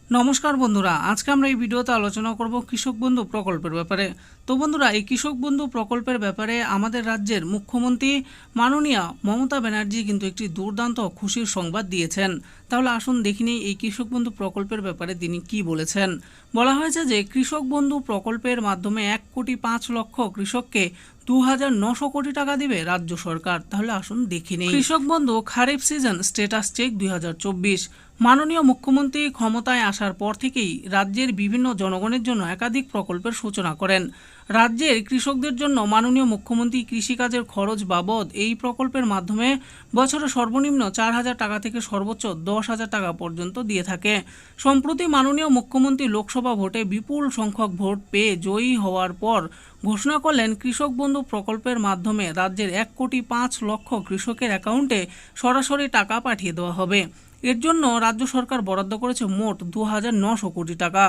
নমস্কার বন্ধুরা, আজকে আমরা এই ভিডিওতে আলোচনা করব কৃষক বন্ধু প্রকল্পের ব্যাপারে। তো বন্ধুরা, এই কৃষক বন্ধু প্রকল্পের ব্যাপারে আমাদের রাজ্যের মুখ্যমন্ত্রী মাননীয়া মমতা ব্যানার্জি কিন্তু একটি দুর্দান্ত খুশির সংবাদ দিয়েছেন। তাহলে আসুন দেখে নিই এই কৃষক বন্ধু প্রকল্পের ব্যাপারে তিনি কি বলেছেন। বলা হয়েছে যে কৃষক বন্ধু প্রকল্পের মাধ্যমে 1,05,00,000 কৃষককে 2,900 কোটি টাকা দিবে রাজ্য সরকার। তাহলে আসুন দেখে নিই কৃষক বন্ধু খারিফ সিজন স্ট্যাটাস চেক 2024। মাননীয় মুখ্যমন্ত্রী ক্ষমতায় আসার পর থেকেই রাজ্যের বিভিন্ন জনগণের জন্য একাধিক প্রকল্পের সূচনা করেন। রাজ্যের কৃষকদের জন্য মাননীয় মুখ্যমন্ত্রী কৃষিকাজের খরচ বাবদ এই প্রকল্পের মাধ্যমে বছরে সর্বনিম্ন 4,000 টাকা থেকে সর্বোচ্চ 10,000 টাকা পর্যন্ত দিয়ে থাকে। সম্প্রতি মাননীয় মুখ্যমন্ত্রী লোকসভা ভোটে বিপুল সংখ্যক ভোট পেয়ে জয়ী হওয়ার পর ঘোষণা করলেন কৃষক বন্ধু প্রকল্পের মাধ্যমে রাজ্যের 1,05,00,000 কৃষকের অ্যাকাউন্টে সরাসরি টাকা পাঠিয়ে দেওয়া হবে। এর জন্য রাজ্য সরকার বরাদ্দ করেছে মোট 2,900 কোটি টাকা।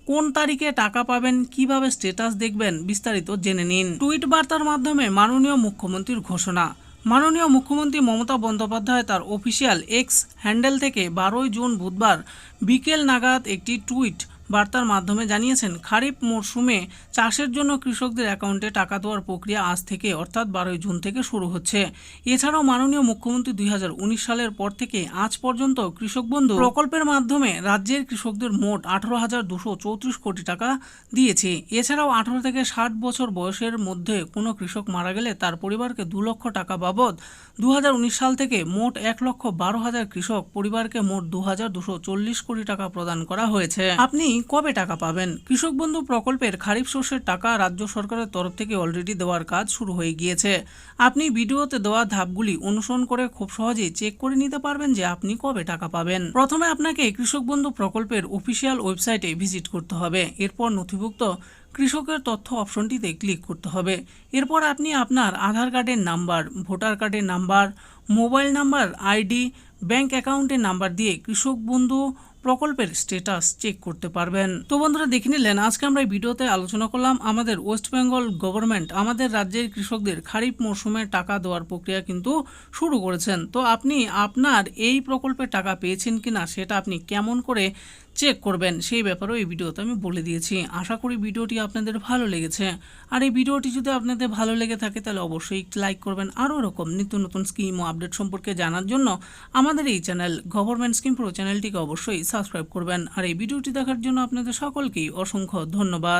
কোন তারিখে টাকা পাবেন, কিভাবে স্ট্যাটাস দেখবেন, বিস্তারিত জেনে নিন। টুইট বার্তার মাধ্যমে মাননীয় মুখ্যমন্ত্রীর ঘোষণা। মাননীয় মুখ্যমন্ত্রী মমতা বন্দ্যোপাধ্যায় তার অফিসিয়াল এক্স হ্যান্ডেল থেকে 12 জুন বুধবার বিকেল নাগাদ একটি টুইট বার্তার মাধ্যমে জানিয়েছেন, খারিফ মরশুমে চাষের জন্য কৃষকদের অ্যাকাউন্টে টাকা দেওয়ার প্রক্রিয়া আজ থেকে অর্থাৎ 12 জুন থেকে শুরু হচ্ছে। এছাড়াও মাননীয় মুখ্যমন্ত্রী 2019 সালের পর থেকে আজ পর্যন্ত কৃষক বন্ধু প্রকল্পের মাধ্যমে রাজ্যের কৃষকদের মোট 18,234 কোটি টাকা দিয়েছে। এছাড়াও 18 থেকে 60 বছর বয়সের মধ্যে কোনো কৃষক মারা গেলে তার পরিবারকে 2 লক্ষ টাকা বাবদ 2019 সাল থেকে মোট 1,12,000 কৃষক পরিবারকে মোট 2,240 কোটি টাকা প্রদান করা হয়েছে। আপনি কবে টাকা পাবেন? কৃষক বন্ধু প্রকল্পের খারিফ শস্যের টাকা রাজ্য সরকারের তরফ থেকে অলরেডি দেওয়ার কাজ শুরু হয়ে গিয়েছে। আপনি ভিডিওতে দেওয়া ধাপগুলি অনুসরণ করে খুব সহজেই চেক করে নিতে পারবেন যে আপনি কবে টাকা পাবেন। প্রথমে আপনাকে কৃষক বন্ধু প্রকল্পের অফিসিয়াল ওয়েবসাইটে ভিজিট করতে হবে। এরপর নথিভুক্ত কৃষকের তথ্য অপশনটিতে ক্লিক করতে হবে। এরপর আপনি আপনার আধার কার্ডের নাম্বার, ভোটার কার্ডের number, mobile number, ID, bank অ্যাকাউন্টের নাম্বার দিয়ে কৃষক বন্ধু প্রকল্পের স্ট্যাটাস চেক করতে পারবেন। তো বন্ধুরা, দেখে নিলেন আজকে আমরা এই ভিডিওতে আলোচনা করলাম আমাদের ওয়েস্ট বেঙ্গল গভর্নমেন্ট আমাদের রাজ্যের কৃষকদের খারিফ মরশুমে টাকা দেওয়ার প্রক্রিয়া কিন্তু শুরু করেছেন। তো আপনি আপনার এই প্রকল্পের টাকা পেয়েছেন কিনা সেটা আপনি কেমন করে চেক করবেন সেই ব্যাপারেও এই ভিডিওতে আমি বলে দিয়েছি। আশা করি ভিডিওটি আপনাদের ভালো লেগেছে। আর এই ভিডিওটি যদি আপনাদের ভালো লেগে থাকে তাহলে অবশ্যই লাইক করবেন। আরও এরকম নিত্য নতুন স্কিম ও আপডেট সম্পর্কে জানার জন্য আমাদের এই চ্যানেল গভর্নমেন্ট স্কিম প্রো চ্যানেলটিকে অবশ্যই সাবস্ক্রাইব করবেন। আর এই ভিডিওটি দেখার জন্য আপনাদের সকলকেই অসংখ্য ধন্যবাদ।